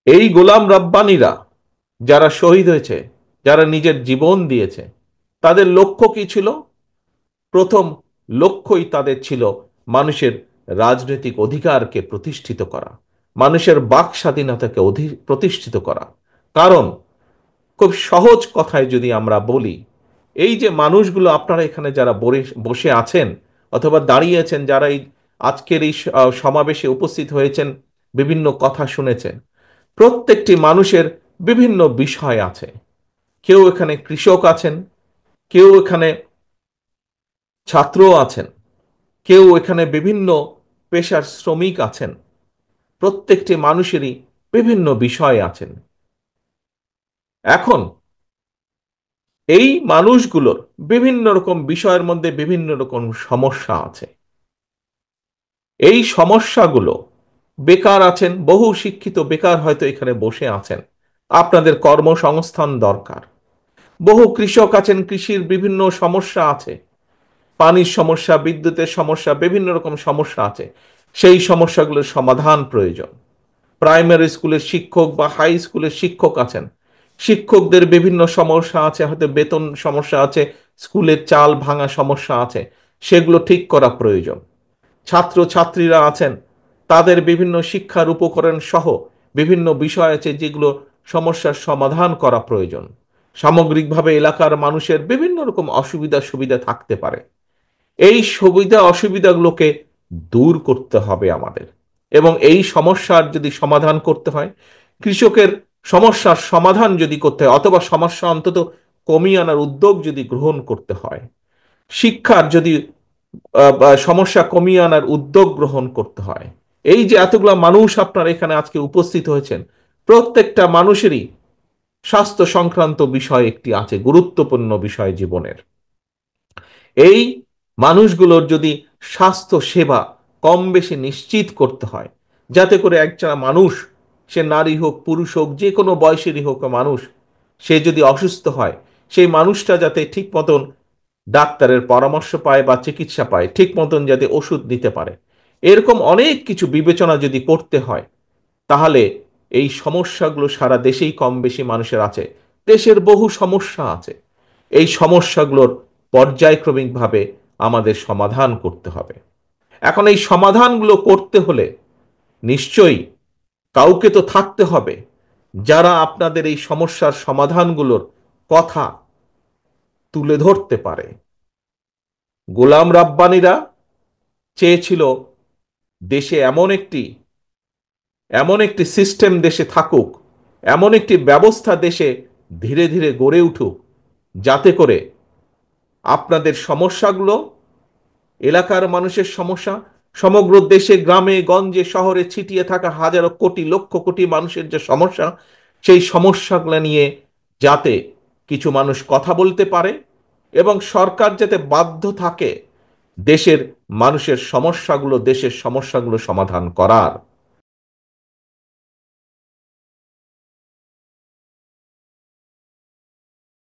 এই গোলাম রাব্বানীরা যারা শহীদ হয়েছে, যারা নিজের জীবন দিয়েছে, তাদের লক্ষ্য কি ছিল? প্রথম লক্ষ্যই তাদের ছিল মানুষের রাজনৈতিক অধিকারকে প্রতিষ্ঠিত করা, মানুষের বাক স্বাধীনতাকে প্রতিষ্ঠিত করা। কারণ খুব সহজ কথায় যদি আমরা বলি, এই যে মানুষগুলো আপনারা এখানে যারা বসে আছেন অথবা দাঁড়িয়ে আছেন, যারা এই আজকের এই সমাবেশে উপস্থিত হয়েছেন, বিভিন্ন কথা শুনেছেন, প্রত্যেকটি মানুষের বিভিন্ন বিষয় আছে। কেউ এখানে কৃষক আছেন, কেউ এখানে ছাত্র আছেন, কেউ এখানে বিভিন্ন পেশার শ্রমিক আছেন। প্রত্যেকটি মানুষেরই বিভিন্ন বিষয় আছেন। এখন এই মানুষগুলোর বিভিন্ন রকম বিষয়ের মধ্যে বিভিন্ন রকম সমস্যা আছে। এই সমস্যাগুলো, বেকার আছেন, বহু শিক্ষিত বেকার হয়তো এখানে বসে আছেন, আপনাদের কর্মসংস্থান দরকার। বহু কৃষক আছেন, কৃষির বিভিন্ন সমস্যা আছে, পানির সমস্যা, বিদ্যুতের সমস্যা, বিভিন্ন রকম সমস্যা আছে। সেই সমস্যাগুলোর সমাধান প্রয়োজন। প্রাইমারি স্কুলের শিক্ষক বা হাই স্কুলের শিক্ষক আছেন, শিক্ষকদের বিভিন্ন সমস্যা আছে, হয়তো বেতন সমস্যা আছে, স্কুলের চাল ভাঙা সমস্যা আছে, সেগুলো ঠিক করা প্রয়োজন। ছাত্র ছাত্রীরা আছেন, তাদের বিভিন্ন শিক্ষার উপকরণ সহ বিভিন্ন বিষয় আছে যেগুলো সমস্যার সমাধান করা প্রয়োজন। সামগ্রিকভাবে এলাকার মানুষের বিভিন্ন রকম অসুবিধা সুবিধা থাকতে পারে। এই সুবিধা অসুবিধাগুলোকে দূর করতে হবে আমাদের। এবং এই সমস্যার যদি সমাধান করতে হয়, কৃষকের সমস্যার সমাধান যদি করতে হয়, অথবা সমস্যা অন্তত কমিয়ে আনার উদ্যোগ যদি গ্রহণ করতে হয়, শিক্ষার যদি বা সমস্যা কমিয়ে আনার উদ্যোগ গ্রহণ করতে হয়, এই যে এতগুলা মানুষ আপনারা এখানে আজকে উপস্থিত হয়েছেন, প্রত্যেকটা মানুষেরই স্বাস্থ্য সংক্রান্ত বিষয় একটি আছে, গুরুত্বপূর্ণ বিষয় জীবনের। এই মানুষগুলোর যদি স্বাস্থ্য সেবা কম বেশি নিশ্চিত করতে হয়, যাতে করে একজন মানুষ, সে নারী হোক পুরুষ হোক যে কোনো বয়সেরই হোক মানুষ, সে যদি অসুস্থ হয়, সেই মানুষটা যাতে ঠিক মতন ডাক্তারের পরামর্শ পায় বা চিকিৎসা পায়, ঠিক মতন যাতে ওষুধ নিতে পারে, এরকম অনেক কিছু বিবেচনা যদি করতে হয়, তাহলে এই সমস্যাগুলো সারা দেশেই কম বেশি মানুষের আছে। দেশের বহু সমস্যা আছে, এই সমস্যাগুলোর পর্যায়ক্রমিকভাবে আমাদের সমাধান করতে হবে। এখন এই সমাধানগুলো করতে হলে নিশ্চয়ই কাউকে তো থাকতে হবে যারা আপনাদের এই সমস্যার সমাধানগুলোর কথা তুলে ধরতে পারে। গোলাম রাব্বানীরা চেয়েছিল দেশে এমন একটি সিস্টেম দেশে থাকুক, এমন একটি ব্যবস্থা দেশে ধীরে ধীরে গড়ে উঠুক, যাতে করে আপনাদের সমস্যাগুলো, এলাকার মানুষের সমস্যা, সমগ্র দেশে গ্রামে গঞ্জে শহরে ছিটিয়ে থাকা হাজারো কোটি লক্ষ কোটি মানুষের যে সমস্যা, সেই সমস্যাগুলো নিয়ে যাতে কিছু মানুষ কথা বলতে পারে, এবং সরকার যাতে বাধ্য থাকে দেশের মানুষের সমস্যাগুলো, দেশের সমস্যাগুলো সমাধান করার।